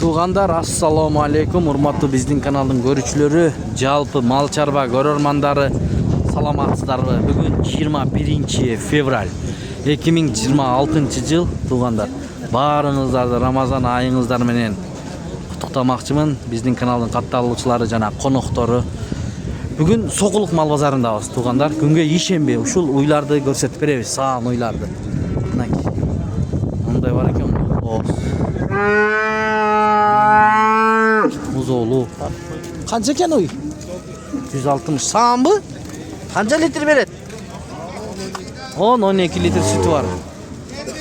Tuğanдар, assalomu alaykum. Hurmatlı bizning kanalning görüşçülері, жалпы mal çarba görөрmandары, саламатсыздарбы? Бүгүн 21 fevral 2026 жыл. Туğanдар, баарыңыздарды Рамазан айыңыздар менен куттуктамакчымын. Биздин каналдын катталуучулары жана коноктору. Бүгүн Сокулук мал базарындабыз, Туğanдар. Күнгө ишенбей ушул уйларды көрсөтүп беребиз, саан уйларды. Мынакей. Мындай бар экен. Muzolu. Kança eken uy? 160. Sağın bu? Kança litre verir? 10-12 litre sütü var.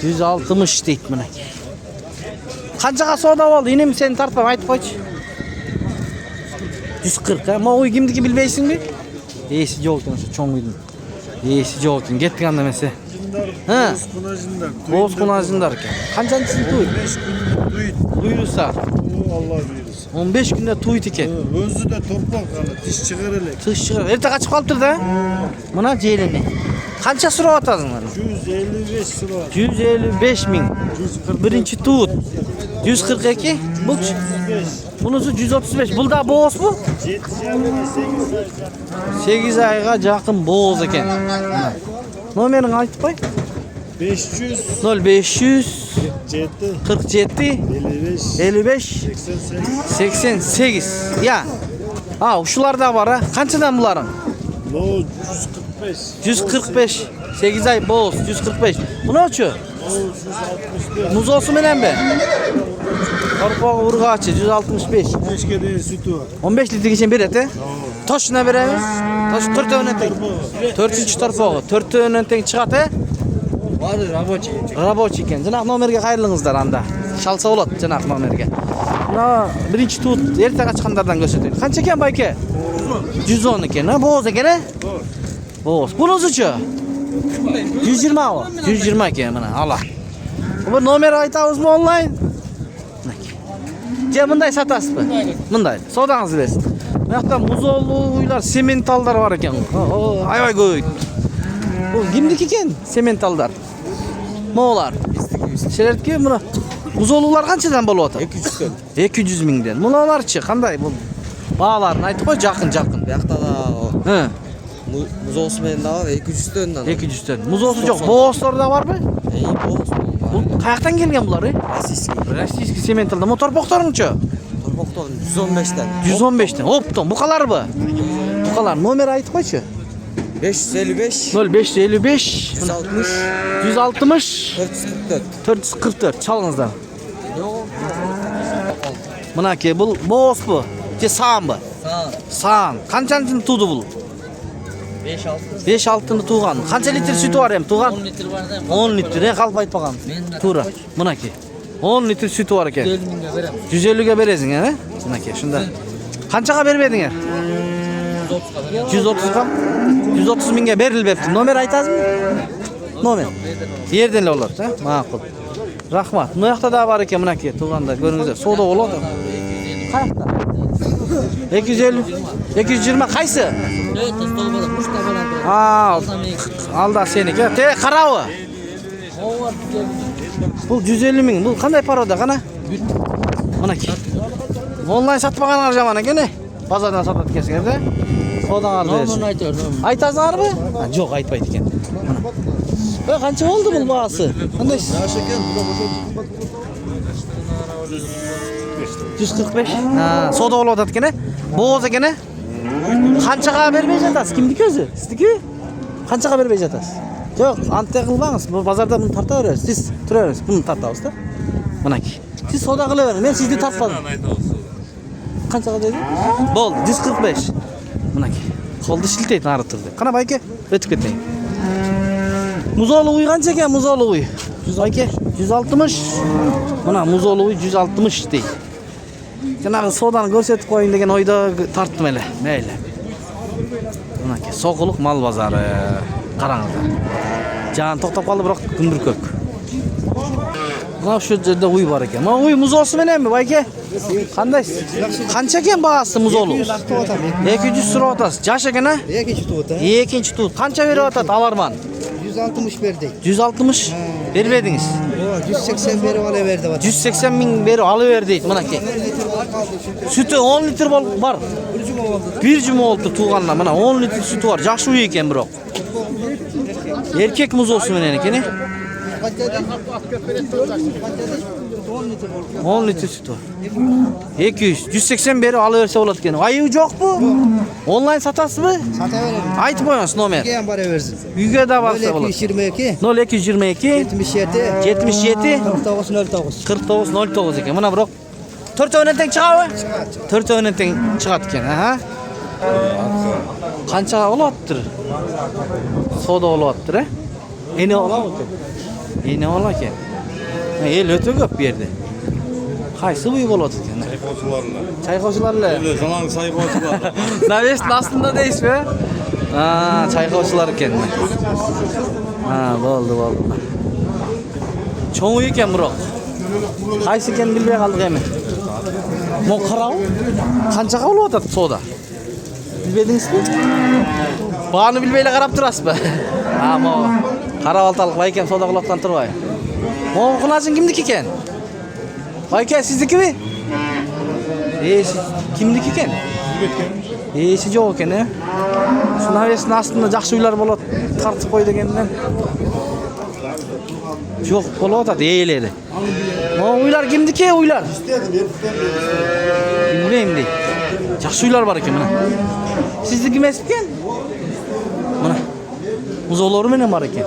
160 deyit buna. Kançaga soda oldu? Yine mi seni tartmam? Aytıp koyç. 140 ha? Ma uy kimdiki bilbeysin mi? Esi yok ekan, çoğun uydun. Esi yok ekan. Gettik anda mese. Ha? Boz kunajındar eken. Kançançı sütü uy? 15 gün duyut. Duyurursa. Allah buyurursa. 15 günde tuyut eken. Özü de toprak kalı, diş çıkar ele. Tış çıkar. Erte kaçıp kalıptır da. Buna ceyleni. Kança sıra atasın lan? 155 sıra. 155 bin. 140. Birinci tuğut. 142. Bu. 135. Bunusu 135. Bu da boğaz bu. 8 ayga yakın boğaz eken. Numaranı aytıp koy. 500. 0500 47. 47 55. 55 88. 88. Ya. Ha, şular da var ha. Kançadan bunların? No 145. 145. 8 ay boğaz 145. Bu ne uçuyor? No 165. Muz olsun menen be? Korpağı urgaçı 165. 5 kere sütü var. 15 litre geçen bir ete. Toşuna beremiz. Toş 4 önünten. 4. torpağı. 4 önünten çıkat he. Var raboçi. Raboçi eken. Janak nomerge hayırlığınızlar anda. Şalsa olat janak nomerge. Buna birinci tuğut erte kaçkanlardan göstereyim. Kança eken bayke? 110 eken ha. Boğaz eken he? Boğaz. Bunun suçu? 120 o. 120 eken bana. Allah. Bu nomer aytağız mı online? Bunday satasız mı? Bunday. Sodanızı versin. Meyakta muzolu uylar, sementallar var eken. Ayvay koy. Bu kimdik eken? Sementallar. Moğlar. Şelertki buna. Muzolular kançadan bolup atar? 200'den. 200 mingden. Munalarçı kanday bu? Bağlarını aytıp koy, jakın. Buyakta da o. He. Muz olsun benim daha var 200'den. 200'den. Muzosu yok. Boğazları da var mı? İyi boğaz. Bu kayaktan gelgen bunları? Rossiyski sementalda. Motor boktarınçı? Torboktan 115'ten. 115'ten. Hopton. Bu kadar mı? Bu kadar. Nomer aytıp koyçu? 555. 0555 160. 160 444. 444 çalınızlar. Mınaki bu boğaz bu. Ce sağın bu. Sağ. Sağın. Kançançını tuğdu bu? 5-6. 5-6'ını tuğan. Kança litre sütü var hem tuğan? 10 litre var da. 10 litre. Ne kalıp ayıp bakalım. Tuğra. Mınaki. 10 litre sütü var eken. 150 bin verem. 150'ge berezin he? Mınaki. Şunda. Kançaga bermedin ya? 130 kam. 130 binge berilbepti. Nomer aytaz mı? Nomer. Yerden olur ha? Makul. Rahmat. Bu yakta da var eken mınaki. Tuğanda görünüzler. Soda olur. Kayakta. 250. 220 kaysı? Evet, tostolu var. Kuşta falan. Aa, alda seni. Te karavı. O var. Bu 150 bin. Bu kanday para da kana? Mınaki. Online satmagan arjamana gene. Pazardan satat kesin evde. Odan ardı versin. Normal aytıyor. Aytazlar mı? Ha, yok aytpayt eken. Mana. Kança oldu bu bağısı? Kanday? 145. Ha, soda olup atat gene. Boğaz ekene. Kançaga bermey jatas? Kimdiki özü? Sizdiki? Kançaga bermey jatas? Yok, ante kılbağınız. Bu pazarda bunu tarta veririz. Siz turarız. Bunu tartabız da. Mınaki. Siz soda kılıverin. Ben sizni tartmadım. Kançaga dedi? Bol, 145. Mınaki. Koldu şilteyt narıtırdı. Kana bayke, ötüp ketmeyin. Muzolu uy kança eken muzolu uy? 160. Mına muzolu uy 160 deyt. Janağı sodаны көрсөтүп koyun degen oyda tarttım ele. Meyle. Mınaki Sokuluk mal bazarı. Karаңыздар. Жан токтоп калды, бирок күндүр көк. Мына şu жерде uy бар экен. Мына uy muzolusu мененби, байке? Кандайсыз? Канча экен баасы muzolu? 200 сурап атасыз. Жаш экен а? Екінші туыт, Экинчи туут. Канча берип атат аларман? 160 берді. 160 бербедиңиz. 180 berip alaverdi. 180 ming berip alıver deydi mınaki. Sütü 10 litr var. Bir cuma oldu tuğanla. Mana 10 litr sütü var. Жақсы uy eken biroq. Erkek muz olsun menen ekeni. 10 litr sütü var. 200, 180 berip alıverse bolat eken. Ayı yok bu. Online satasızbı? Sataverelim. Aytып koyuңuz nomer. Keyin baraversin. Uyga da baksa bolat. 222 0222 77 77 4909. 4909 eken. Mana biroq 4 önen teң чыгабы? 4 önen teң чыгат экен, аха. Канча болоптур? Сода болоптур, э? Эне болобу экен? Эне боло экен. Эл өтө көп бу жерде. Кайсы буй болот экен? Saykoşularla. Чайкоочулар эле. Zaman saykoşular. Навестин астында дейсизби? Чайкоочулар экен. Болду. Чоң уй экен бирок. Кайсы экенин билбей калдык эми. Мо карабы? Канчага болуп атат сода? Билбедиңизби? Бааны билбей эле карап турасызбы? Мо карап алталык байкем сода кылып аткан турбайбы? Могу кунажың кимдики экен? Байке сиздикиби? Кимдики экен? Эси жок экен, э? Ушул навестин астында жакшы уйлар болот, тартып кой дегенден. Жок болуп атат ээлери. Могу уйлар кимдики уйлар? Bilmeyim deyip. Жақсы uylар бар екен, мына. Сиздики эмес экен? Мына. Узоолору менен бар екен.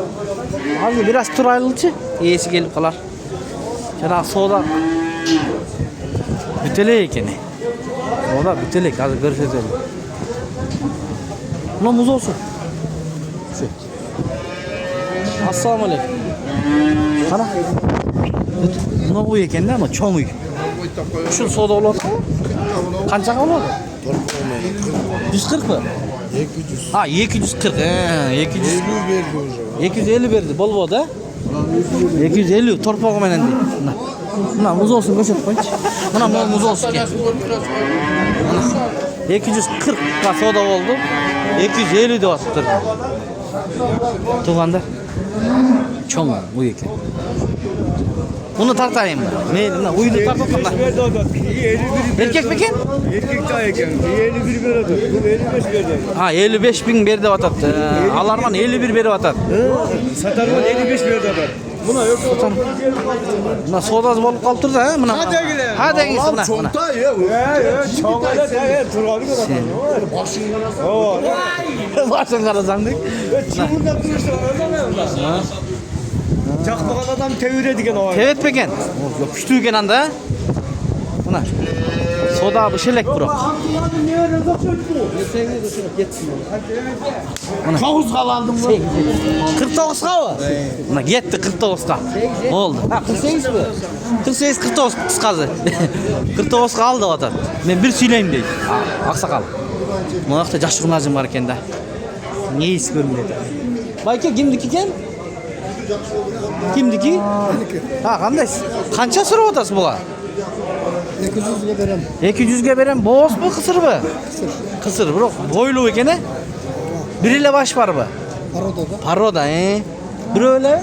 Азыр бир аз турайлычы, ээси келип калар. Жана сода бүтелек экен. Сода бүтелек, азыр көрсөтөлү. Мына муз болсун. Ассаламу алейкум. Кара. Мына уй экен да, мына чоң уй. Ушул сода болот. Канчага болот? 140 mı? 200. 240. 250 berdi. Bolbodu ha? 250 torpog'u menen deydi. Muna muz olsun ko'rsatib qo'ychi. Muna muz olsun. 240 ga soda oldu. 250 deb atıptır. Tug'anda cho'ng uy ekan. Bunu tartayım da. Meyli, uydu tartatım da. Erkek mi eken? Erkek daha eken. 51 lira. Bu 55 lira. 55 bin berdi atat. Alarman 51 berdi atat. Satarman 55 lira. Buna yok. Buna sodaz bolup kaldır da. Hadi gitsin buna. Çonta ya. Çonta ya. Turgalı kadar. Başın karasan deyik. Çubuğunda durursa öyle mi? Çakmakan adam tevhid ediken o. Evet peken. Yok küçtü eken anda. Buna. Soda bışelek bırak. Kavuz kalandım mı? 49 ga mı? Buna gitti 49 ga. Oldu. 48 mi? 48 49 kıskazı. 49 ga aldı atat. Men bir söyleyeyim deydi. Aksakal. Mınakta жақсы кунажым бар экен да. Не ес көрүнөт. Байке кимдики экен? Кимдики? Кандай? Канча сурап атасыз буга? 200'e berem. 200'ge berem. Boğaz mı kısır mı? Kısır. Bırak boylu eкен he? Biriyle baş var mı? Paroda. Paroda he? Bir öyle?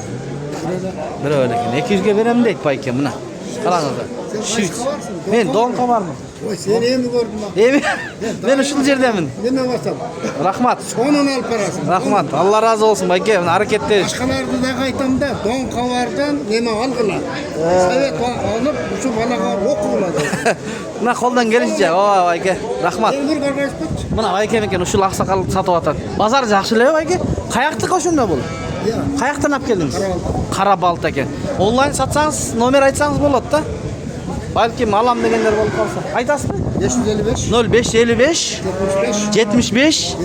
Bir öyle eken. 200'ge berem deyip bayken buna. Karağınızda. Şüt. Ben donka var mı? Sen iyi mi gördün bak? Emin. Ben uşul жердемин. Neme varsam? Rahmat. Sonun al parasını. Rahmat. Allah razı olsun bayke. Hareketler. Başkalardı da kaytam da don kavardan neme algılar. Evet alıp şu balaga okuladı. Buna koldan gelişince. Oo bayke. Rahmat. Ömür kardeş bak. Mına bayke eken uşul aksakal satıp atat. Bazar жақсы эле bayke. Kayaktık oşunda bul. Kayaktan alып келдиңиz? Карабалт eкен. Онлайн сатсаңыз, номер айтсаңыз болот да. Balkim alam degenler bolup kalsa. Aytasızbı? 555 0555 75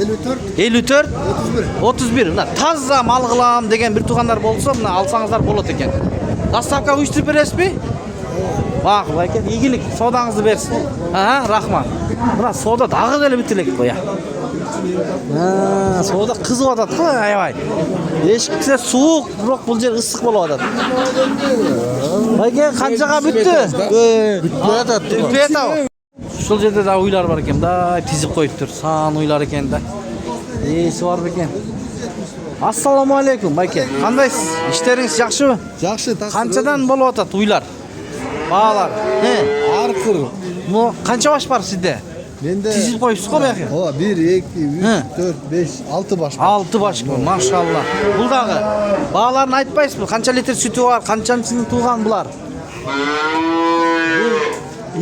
54 31. Mına таза mal kılam degen bir tuğanlar bolsa mına alsаңыздар bolot eken. Dostavka uyuşturup beresizbi? Bak bayke iyilik sodаңызды bersin. Rahmat. Mına soda dagı dele bitilek koya. Soda kızıp atat ko aябай. Ешкисе суuk, бирок бул жер ысык болуп атат. Bayke kançaga бүтtü? Бүтpөй атат. Бүтpөй атабы? Ушул жерде да уйлар бар экен да, тизип коюптур. Сан уйлар экен да. Эси бар бекен. Assalomu alaykum bayke. Qandaysiz? İşleringiz yaxshimi? Yaxshi, Qanchadan bo'lib atadi uylar? Bağlar. He. Arqir. Bu qancha baş var sizde? Mende Tizil qo'yibsiz-ku bu yoqqa. o 1 2 3 He. 4 5 6 baş. 6 baş bu, maşallah. Buldagı. Bağlarını aytpaysizmi? Qancha litr sütü var? Qanchanchisini tuğan bular?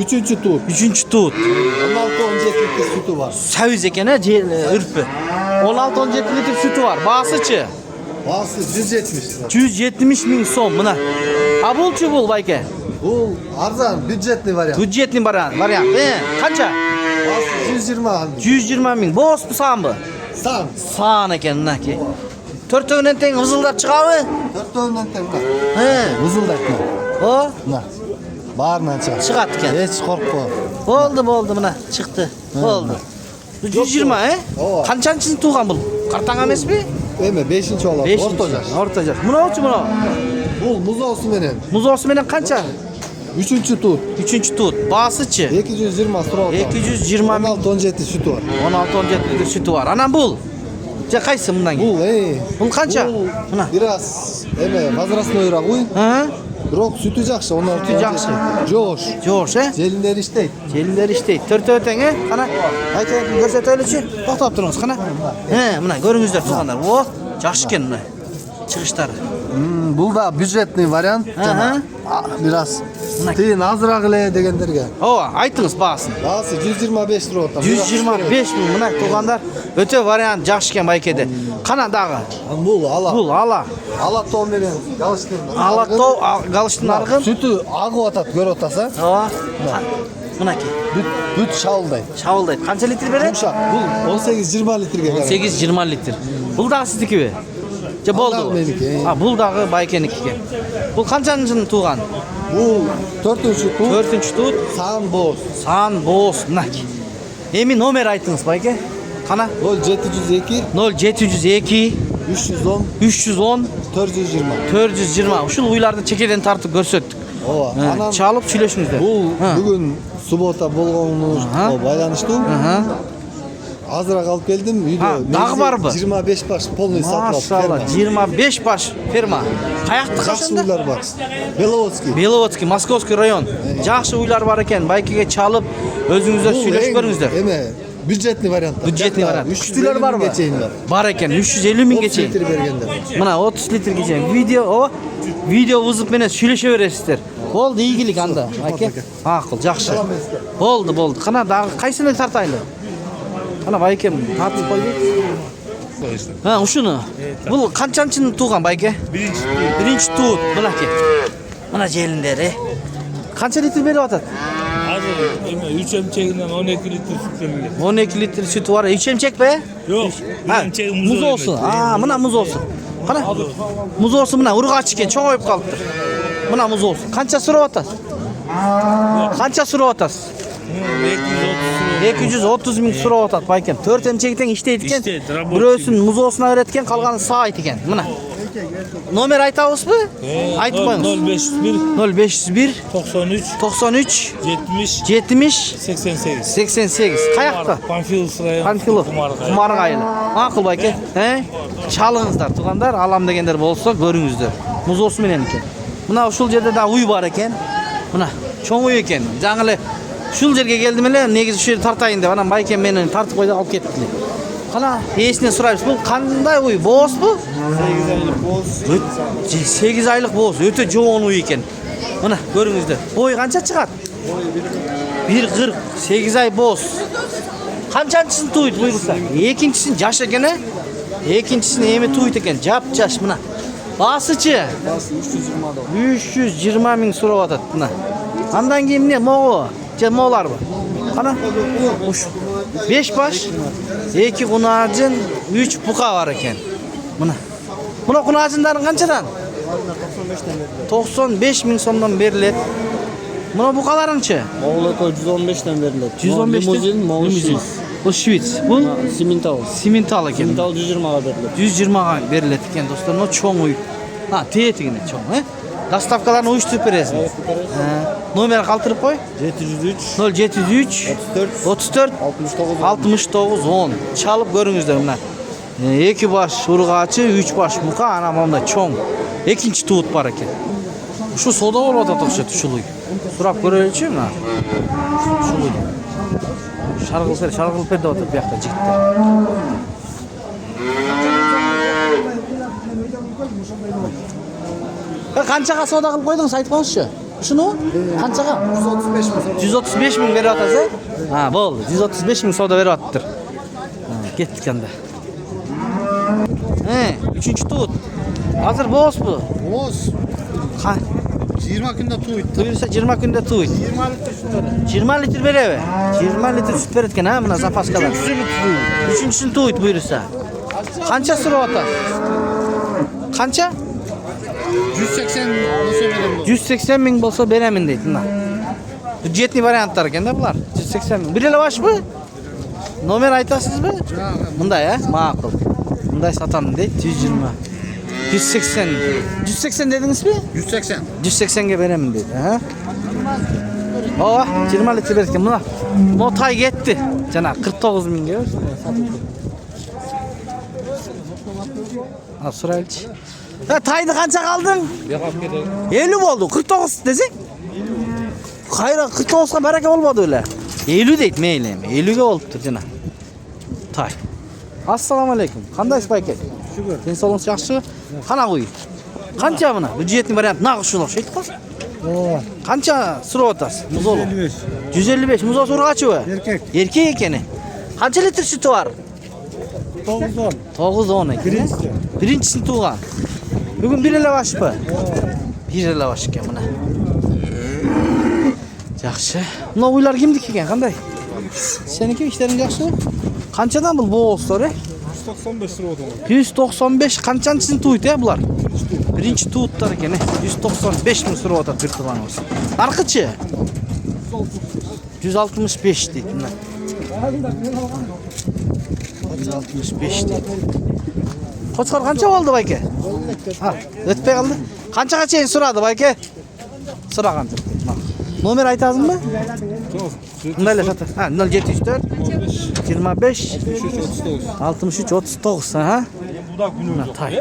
3-cü tut. 3-cü tut. 16-17 litr sütü var. Saviz ekan ürpü. 16-17 litr sütü var. Bağısıçı. Bası 170 lira. 170 ming so'm buna. A bulchi bul bayke. Bu arzan bücretli var ya. Budjetli variant. Qancha? Bası 120 aldı. 120 ming. Bo'z bu sanmi? San. San ekan bunaki. To'rtovdan teng vizildab chiqami? 4 önden temka. He. Vızıldakma. O Na. Bağırdan çık. chiqat ekan. Hiç korkma. Bo'ldi mana chiqdi. Bo'ldi. 120 he? Ova. Qanchanchini tug'an bu? Qartang emasmi? Eme 5. olan. 5. Orta yaş. O'rta yosh. Bunachi buni? Bu muz olsun benim. Muzosi bilan qancha? 3. tut. 3-chi tut. Ba'sichi? 220 sıra oldu. 220 ming. 16-17 sütü var. 16-17 litr sütü var. Anam bul. Ja qaysi bundan? Bu Bu qancha? Bu Mana. biraz eme vazirasına öyle koy. Ha? Biroq sütü жақсы. Onlar Sütü жақсы. Joş. Jo'sh, he? Jelinler işteydi. Jelinler ishtaydi. To'rtovdan, he? Qana. Aytib ko'rsataylik-chi. To'xtab turamiz, qana. He, mana ko'ringizlar tuğanlar. O, yaxshi ekan mana. Chiqishlari. Bu da bücretli variant. Aha. Biraz Buna- tiyin azırak ile degenlerge. O, aytыңыз bahaсын. Bazı 125 lira orta. 125 ming mana tuğanlar. Öte variant yaxshi ekan baykede. Qana дағы? Bu ala. Bul, ala. Ala ton veren. Galıştın. Alatow galıştın argın. Sütü ağı atat gör otasa. O. Bunaki. Büt şavulday. Şavıldaydı. Qancha litr beradi? Yumuşak. Bu 18-20 litrege kadar. 18-20 litr. Bul дағы sizniki mi? Ja Bunlar bo'ldi. meniki. Ha, bul дағы baykeniki. Bu qanchanchini tuğan? Bu 4. tut. 4-chi tut. San boz. San boz bunaki. Emi nomer aytыңыз bayke. Qana? 0702 0702 310 310 420. 420. Uşul uylarni çekeden tartıp görsöttük. Ova. Anam Çalıp çileşingizler. bu Ha. bugün subota bolgonumuz Aha. baylanıştım. Aha. Azırak alıp geldim. Video. Ha, dağı var mı? 25 baş polnoy satып aldım. Maşallah 25 baş ferma. Qayaқты Жақсы qaşında? uylар бар. Беловодский. Беловодский, Moskovский rayon. Жақсы uylар бар ekan. Baykege çalıp özünüzler söyleşip görüңүzler. Эме бюджетный вариант. Budjetli var. Küçükler var mı? Geçeyim var. Var eken 350 ming 30 geçeyim. litre bергенде. Mına 30 litre geçeyim. Video vızıp mene söyleşeveresizler. Boldu iyigilik anda. Ake. Akıl, жақсы. Boldu. Qana дағы qaysini tartaylı? Qana baykem tartып koydu. Ha, uşunu. Bul qanchanchini tuğan bayke? Birinchi tut. Bunaki. Mana jelinderi. Qancha litr berip atat? Hazır, 3 emçeğinden 12 litre süt verilir. 12 litre sütü var. Üç emçek be? Yok, bir Ha, emçeği muz olsun. Aa, mına muz olsun. Qana? Muz olsun mına urga chikken cho'g'ayib qolibdi. Mına muz olsun. Qancha so'rab atasiz? Qancha so'rab atasiz? 230 ming so'rab atadi baykem. 4 emchekdan ishtaydi ekan. İşte, работает. Birosin muz olsun öğretken qolgani sa'yt ekan. Mına. Nomer aytabızmı? Aytib qo'yingiz. 0501 0501 93 93 70 70 88. 88. Qayoqda? Panfilov sıraya. Panfilov. Kumargaylı. Akıl bayke. He? Çalыңыздар, tuğanдар, alam degenler bolsa görüңүздөр. Muz olsun menen ekan. Mına uşul jerde da uy bar ekan. Mına çoğ uy ekan. Жаңылы ушул жерге келдим эле, негизи ушул жерди тартайын деп, анан байкем мени тартып койду, алып кетти. Кана, эсине сурайбыз. Бул кандай уй? Боз бу? 8 aylık boz. 8 айлык боз. Өтө жоон уй экен. Мына көрүңүздөр. Бой канча чыгат? 1.40. 8 ай боз. Канчанчысын туйт буйрса? Экинчисин жаш экен, э? Экинчисин эми туйт экен. Жап-жаш мына. Басычы? Bası 320 da. 320 миң сурап атат мына. Андан кийин эмне? Могу? Же мооларбы? Кана? 5 баш, 2 кунажын, 3 бука бар экен. Мына. Мына кунажындарын канчадан? 95 миң сомдон берилет. Мына букаларыңчы? Oğlaka 115'ten verilir. 115 Limuzin, Mauşis. Bu Şviц. Bu Simintal. Simental eкен. Simintal 120'a verilir. 120-га берилет экен достор. Но чоң уй. Ha, тетигине чоң, э? Доставкаларын уюштуруп бересиң. Номер калтырып кой. 703 0703 34 34 69 69 10. Çalıp görüңүздөр мына. 2 baş urgaçı, 3 baş buka, ana manda çoğun. Ekinci tuğut var eken. Şu soda olup atat okşat şuluy. Surap göreliçi mi? Şuluy. Şargıl per de otur bu yakta jigitler. Qanchaga soda qilib qo'ydingiz aytib qo'yingizchi. Shuni qanchaga? 135 mi? 135 ming beryapsiz. Ha, bo'ldi. 135 ming soda beryaptir. Ketdik endi. 3-chi tut. Hozir bo'z bu. Oz. Ha, 20 kunda to'ydi. buyursa 20 kunda to'y. 20 litr beradi. 20 litr sut beradigan ha, mana zapaskalar. 3-chisini to'ydi buyursa. Qancha suryapti? Qancha? 180 olsa verelim. 180 ming bo'lsa beraman deydi. Mana. Budjetli variantlar ekanda bular. 180 ming. Bir elavaşmı? Nomer aytasizmi? Bunday ha? Ma'qul. Bunday sataman deydi 120. 180. 180 dediniz mi? 180. 180 ga beraman deydi, ha? Oh, 20 litr bergan. Buna motay ketdi. Jana 49 mingga satıldı. Ha, so'raychi. Ha, tayni qancha qalding? 50 bo'ldi. 49 desang? Qayra 49 ga baraka bo'lmadi ular. 50 deydi meyli. 50 ga olibdi jana. Tay. Assalomu alaykum. Qandaysiz aka? Şükür. Sen sog'ligingiz yaxshi? Qana qo'y. Qancha buni? Budjetni variant naqsh shular shayt qol. Qancha suryapsiz? Muzol. 155. Muzol surg'achi va? Erkek. Erkek ekani. Qancha litr suti bor? 910. 910 ekan. Birinchisini tug'an. Bugun bir elavash-mi? Bir elavash ekan mana. Yaxshi. Buna uylar kimniki ekan? Qanday? Seniki ishlaring yaxshimi? Qanchadan bu bo'g'izlar? 195 lira oldu. 195 qanchanchini to'ydi bular? Birinchi to'ytlar ekan. 195 ming so'rayapti bir tubanimiz. Narxichi? 165 deydi. 165 deydi. Qo'chqor qancha bo'ldi aka? Ha, o'tmay qoldi. Qanchaga cheyin so'radi aka? So'ragan. Nomer aytasizmi? Bunday sotadi. Ha, 074 25 63 39 ha. Bu da günü. Tay.